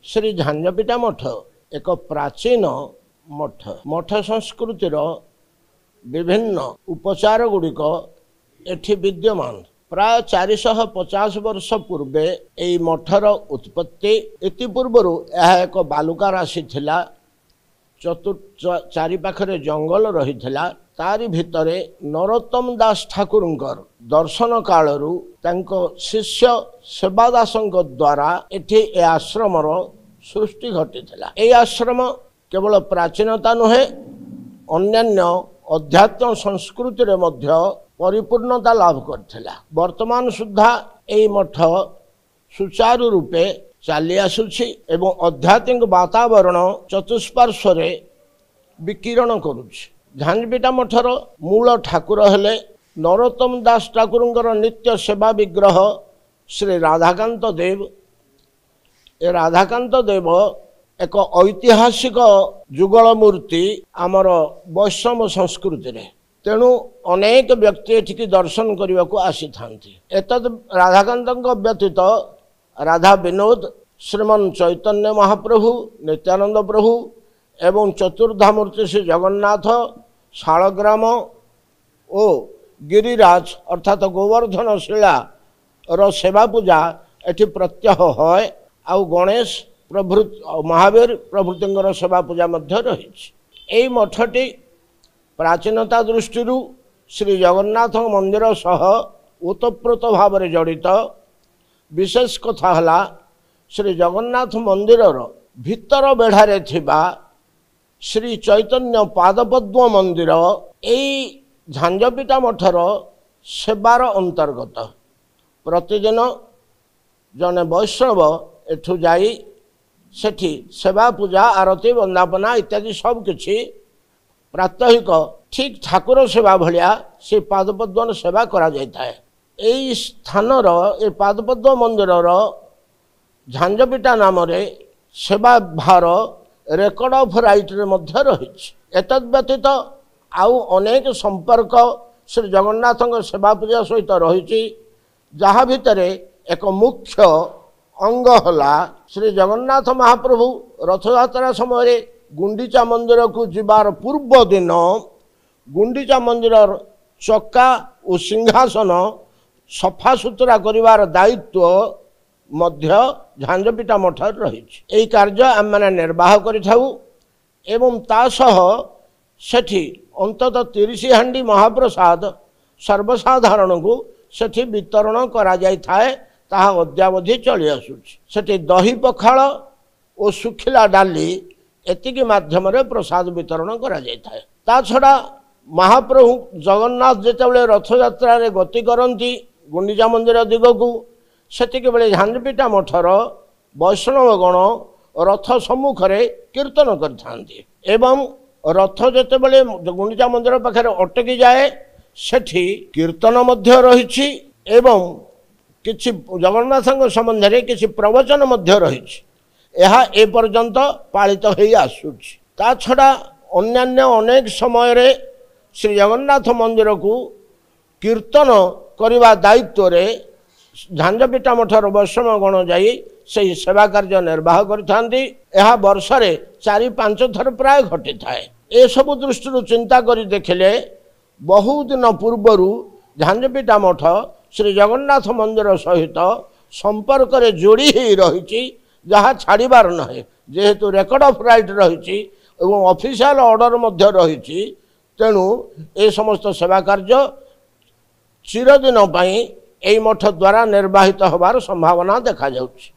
श्री झांजपीठा मठ एक प्राचीन मठ मठ संस्कृतिर विभिन्न उपचार गुड़िक एठी विद्यमान प्राय 450 वर्ष पूर्वे यही मठर उत्पत्ति इतिपूर्वर यह एक बालुका राशि थिला चारिपाखरे जंगल रही तारी भितरे नरोत्तम दास ठाकुर दर्शन कालरू तांको शिष्य सेवादास द्वारा एठी ए आश्रमर सृष्टि घटी ए आश्रम केवल प्राचीनता नुहे अन्यान्य अध्यात्म संस्कृति रे मध्य परिपूर्णता लाभ करथिला। वर्तमान सुधा एई मठ सुचारू रूपे चली आसुछि एवं आध्यात्मिक वातावरण चतुष्पार्श्व विकिरण करुछि। झांजपीठा मठर मूल ठाकुर हेले नरोत्तम दास ठाकुर नित्य सेवा विग्रह श्री राधाकांत देव। ए राधाकांत देव एक ऐतिहासिक जुगल मूर्ति आमर वैष्णव संस्कृति रे तेणु अनेक व्यक्ति एठिकी दर्शन करने को आसी थांती। एतद राधाकांत व्यतीत राधा विनोद श्रीमन चैतन्य महाप्रभु नित्यानंद प्रभु एवं चतुर्धामूर्ति श्री जगन्नाथ शालग्राम ओ गिरिराज अर्थात गोवर्धन शिला रो सेवा पूजा एठी प्रत्यह है। आउ गणेश प्रभृति महावीर प्रभृति सेवा पूजा मध्य रही। यही मठटी प्राचीनता दृष्टि श्री जगन्नाथ मंदिर सह ओतप्रोत भाव में जड़ित। विशेष कथा है श्री जगन्नाथ मंदिर भितर बेढ़ारे थिबा श्री चैतन्य पादपद्म मंदिर यही झांजपीठा मठर सेवार अंतर्गत। प्रतिदिन जने वैष्णव एठू जाई सेठी सेवा पूजा आरती वंदापना इत्यादि सब किछि प्रात्यहिक ठीक ठाकुर सेवा भलिया से पादपद्म सेवा करा जायता है। एई स्थानर ए पादपद्म मंदिरर झांजपीठा नाम रे सेवा भार रेकर्ड ऑफ राइट रे मध्य रही। एतद व्यतीत आउ अनेक संपर्क श्री जगन्नाथ सेवा पूजा सहित रही। जहाँ भितरे एक मुख्य अंग हला श्री जगन्नाथ महाप्रभु रथयात्रा समय गुंडीचा मंदिर को जीवार पूर्व दिन गुंडीचा मंदिर चक्का और सिंहासन सफा सुतरा करिवार दायित्व मध्य झांजपीठा मठ रही। यही कार्य आम मैंने निर्वाह करिथाउ एवं तासह सेठी अंततः 30 हांडी महाप्रसाद सर्वसाधारण को सेठी वितरण करा जाय थाए। ताहा अद्यावधि चली आसुछि। सेठी दही पखाल और सुखिला डाली एतिकी माध्यम प्रसाद वितरण करा जाय थाए। ता छड़ा महाप्रभु जगन्नाथ जेतेबेले रथयात्रा रे गति करती गुंडीचा मंदिर दिगकू सेतिके बेले झांजपीठा मठर वैष्णवगण रथ सम्मुखरे कीर्तन करथांती एवं रथ जेतेबेले गुंडीचा मंदिर पाखरे अटकी जाए सेठी कीर्तन मध्य रही एवं किछि जगन्नाथ संबंध में किछि प्रवचन मध्य रही। यह ए पर्यंत पालित हो आसुछि। ता छड़ा अन्यान्य अनेक समय रे श्री जगन्नाथ मंदिर को कीर्तन करने दायित्व रे झांजपीठा मठर वैष्णवगण जाई से सेवा कार्य निर्वाह करथांती। यह वर्ष रे 4-5 थर प्राय घटी थाए। ए सब दृष्टि चिंता करी देखिले बहुत दिन पूर्वर झांजपीठा मठ श्री जगन्नाथ मंदिर सहित संपर्क रे जोड़ी ही रही जहाँ छाड़बार नहे जेहेतु रेकर्ड ऑफ राइट रही एवं ऑफिशियल ऑर्डर मध्य रही। तेणु ए समस्त सेवा कार्य चिरदिन पई एई मठ द्वारा निर्वाहित होबार संभावना देखा जाउछि।